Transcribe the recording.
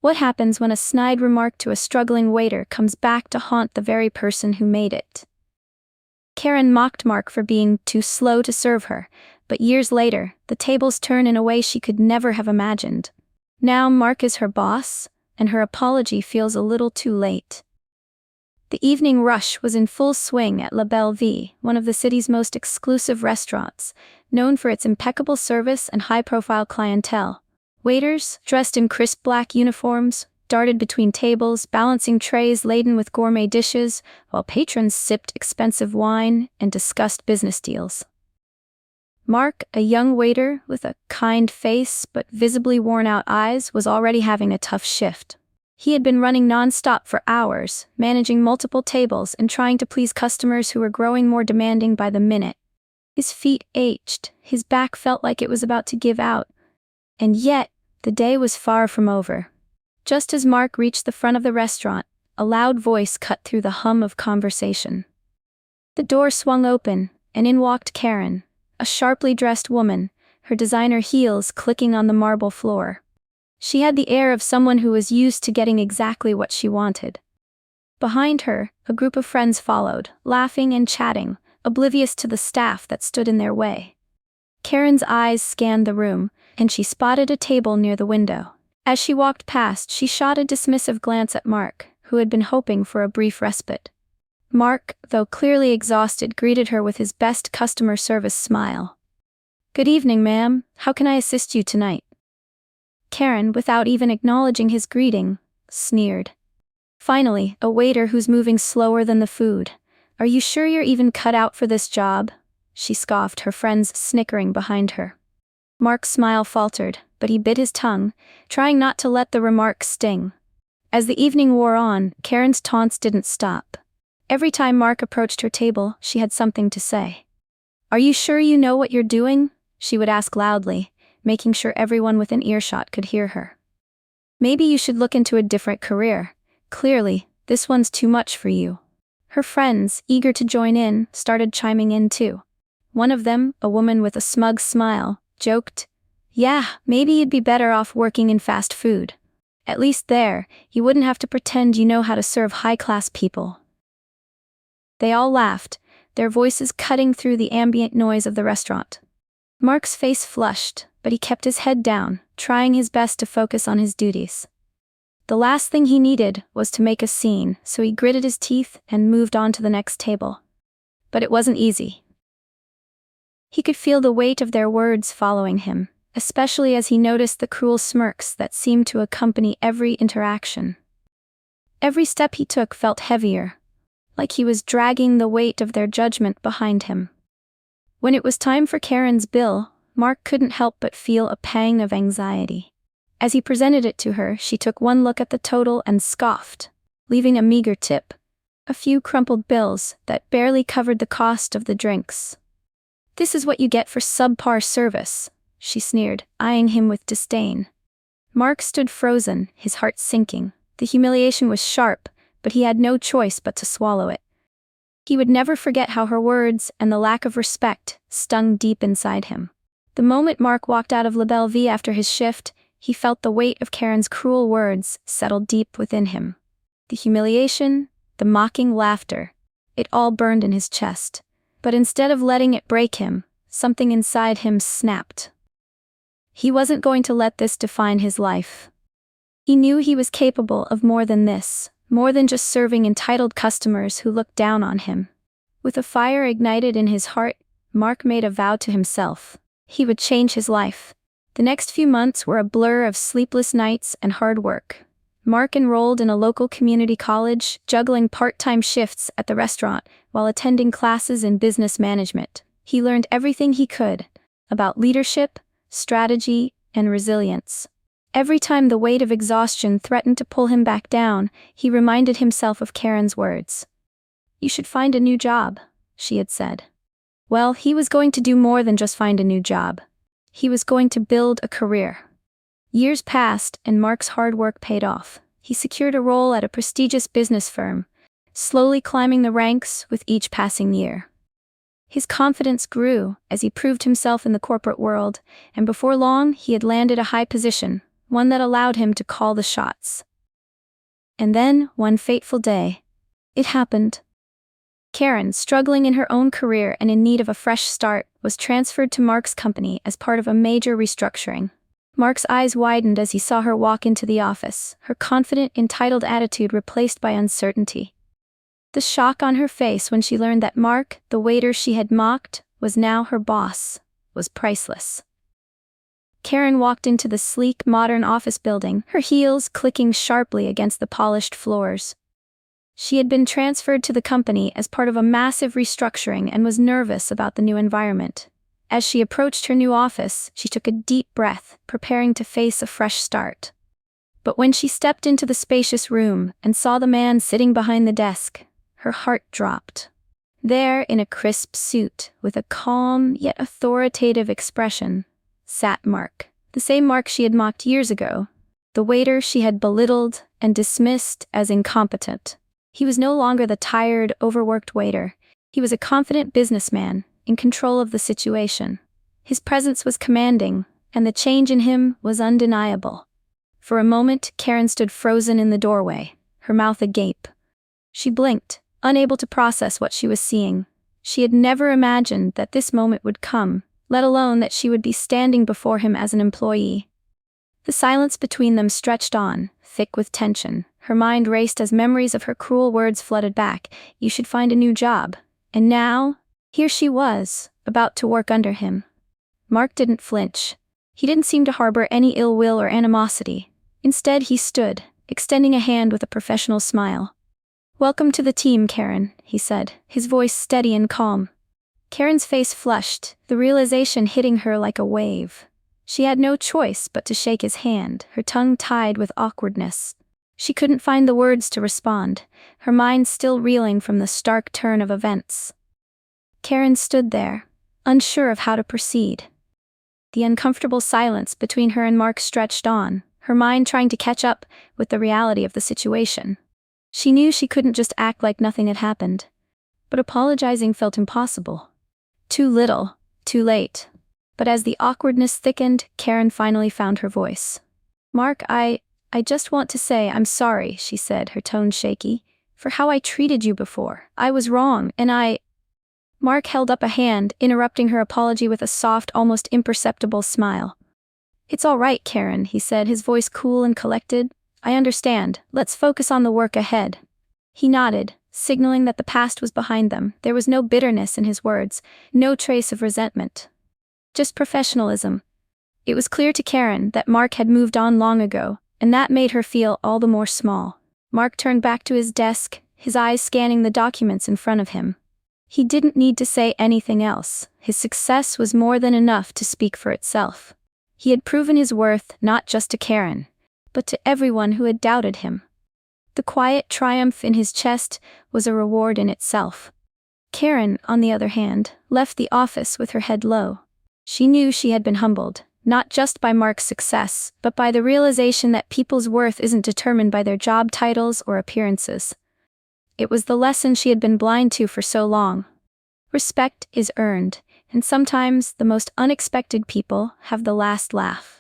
What happens when a snide remark to a struggling waiter comes back to haunt the very person who made it? Karen mocked Mark for being too slow to serve her, but years later, the tables turn in a way she could never have imagined. Now Mark is her boss, and her apology feels a little too late. The evening rush was in full swing at La Belle Vie, one of the city's most exclusive restaurants, known for its impeccable service and high-profile clientele. Waiters, dressed in crisp black uniforms, darted between tables, balancing trays laden with gourmet dishes, while patrons sipped expensive wine and discussed business deals. Mark, a young waiter with a kind face but visibly worn-out eyes, was already having a tough shift. He had been running non-stop for hours, managing multiple tables and trying to please customers who were growing more demanding by the minute. His feet ached, his back felt like it was about to give out. And yet, the day was far from over. Just as Mark reached the front of the restaurant, a loud voice cut through the hum of conversation. The door swung open, and in walked Karen, a sharply dressed woman, her designer heels clicking on the marble floor. She had the air of someone who was used to getting exactly what she wanted. Behind her, a group of friends followed, laughing and chatting, oblivious to the staff that stood in their way. Karen's eyes scanned the room, and she spotted a table near the window. As she walked past, she shot a dismissive glance at Mark, who had been hoping for a brief respite. Mark, though clearly exhausted, greeted her with his best customer service smile. "Good evening, ma'am. How can I assist you tonight?" Karen, without even acknowledging his greeting, sneered. Finally, a waiter who's moving slower than the food. "Are you sure you're even cut out for this job?" she scoffed, her friends snickering behind her. Mark's smile faltered, but he bit his tongue, trying not to let the remark sting. As the evening wore on, Karen's taunts didn't stop. Every time Mark approached her table, she had something to say. "Are you sure you know what you're doing?" she would ask loudly, making sure everyone within earshot could hear her. "Maybe you should look into a different career. Clearly, this one's too much for you." Her friends, eager to join in, started chiming in too. One of them, a woman with a smug smile, joked, "Yeah, maybe you'd be better off working in fast food. At least there, you wouldn't have to pretend you know how to serve high-class people." They all laughed, their voices cutting through the ambient noise of the restaurant. Mark's face flushed, but he kept his head down, trying his best to focus on his duties. The last thing he needed was to make a scene, so he gritted his teeth and moved on to the next table. But it wasn't easy. He could feel the weight of their words following him, especially as he noticed the cruel smirks that seemed to accompany every interaction. Every step he took felt heavier, like he was dragging the weight of their judgment behind him. When it was time for Karen's bill, Mark couldn't help but feel a pang of anxiety. As he presented it to her, she took one look at the total and scoffed, leaving a meager tip, a few crumpled bills that barely covered the cost of the drinks. "This is what you get for subpar service," she sneered, eyeing him with disdain. Mark stood frozen, his heart sinking. The humiliation was sharp, but he had no choice but to swallow it. He would never forget how her words and the lack of respect stung deep inside him. The moment Mark walked out of La Belle Vie after his shift, he felt the weight of Karen's cruel words settle deep within him. The humiliation, the mocking laughter, it all burned in his chest. But instead of letting it break him, something inside him snapped. He wasn't going to let this define his life. He knew he was capable of more than this, more than just serving entitled customers who looked down on him. With a fire ignited in his heart, Mark made a vow to himself. He would change his life. The next few months were a blur of sleepless nights and hard work. Mark enrolled in a local community college, juggling part-time shifts at the restaurant while attending classes in business management. He learned everything he could about leadership, strategy, and resilience. Every time the weight of exhaustion threatened to pull him back down, he reminded himself of Karen's words. "You should find a new job," she had said. Well, he was going to do more than just find a new job. He was going to build a career. Years passed, and Mark's hard work paid off. He secured a role at a prestigious business firm, slowly climbing the ranks with each passing year. His confidence grew as he proved himself in the corporate world, and before long he had landed a high position, one that allowed him to call the shots. And then, one fateful day, it happened. Karen, struggling in her own career and in need of a fresh start, was transferred to Mark's company as part of a major restructuring. Mark's eyes widened as he saw her walk into the office, her confident, entitled attitude replaced by uncertainty. The shock on her face when she learned that Mark, the waiter she had mocked, was now her boss, was priceless. Karen walked into the sleek, modern office building, her heels clicking sharply against the polished floors. She had been transferred to the company as part of a massive restructuring and was nervous about the new environment. As she approached her new office, she took a deep breath, preparing to face a fresh start. But when she stepped into the spacious room and saw the man sitting behind the desk, her heart dropped. There, in a crisp suit, with a calm yet authoritative expression, sat Mark. The same Mark she had mocked years ago, the waiter she had belittled and dismissed as incompetent. He was no longer the tired, overworked waiter. He was a confident businessman, in control of the situation. His presence was commanding, and the change in him was undeniable. For a moment, Karen stood frozen in the doorway, her mouth agape. She blinked, unable to process what she was seeing. She had never imagined that this moment would come, let alone that she would be standing before him as an employee. The silence between them stretched on, thick with tension. Her mind raced as memories of her cruel words flooded back. You should find a new job. And now, here she was, about to work under him. Mark didn't flinch. He didn't seem to harbor any ill will or animosity. Instead, he stood, extending a hand with a professional smile. "Welcome to the team, Karen," he said, his voice steady and calm. Karen's face flushed, the realization hitting her like a wave. She had no choice but to shake his hand, her tongue tied with awkwardness. She couldn't find the words to respond, her mind still reeling from the stark turn of events. Karen stood there, unsure of how to proceed. The uncomfortable silence between her and Mark stretched on, her mind trying to catch up with the reality of the situation. She knew she couldn't just act like nothing had happened. But apologizing felt impossible. Too little, too late. But as the awkwardness thickened, Karen finally found her voice. "Mark, I just want to say I'm sorry," she said, her tone shaky, "for how I treated you before. I was wrong, and Mark held up a hand, interrupting her apology with a soft, almost imperceptible smile. "It's all right, Karen," he said, his voice cool and collected. "I understand. Let's focus on the work ahead." He nodded, signaling that the past was behind them. There was no bitterness in his words, no trace of resentment. Just professionalism. It was clear to Karen that Mark had moved on long ago, and that made her feel all the more small. Mark turned back to his desk, his eyes scanning the documents in front of him. He didn't need to say anything else. His success was more than enough to speak for itself. He had proven his worth not just to Karen, but to everyone who had doubted him. The quiet triumph in his chest was a reward in itself. Karen, on the other hand, left the office with her head low. She knew she had been humbled, not just by Mark's success, but by the realization that people's worth isn't determined by their job titles or appearances. It was the lesson she had been blind to for so long. Respect is earned, and sometimes the most unexpected people have the last laugh.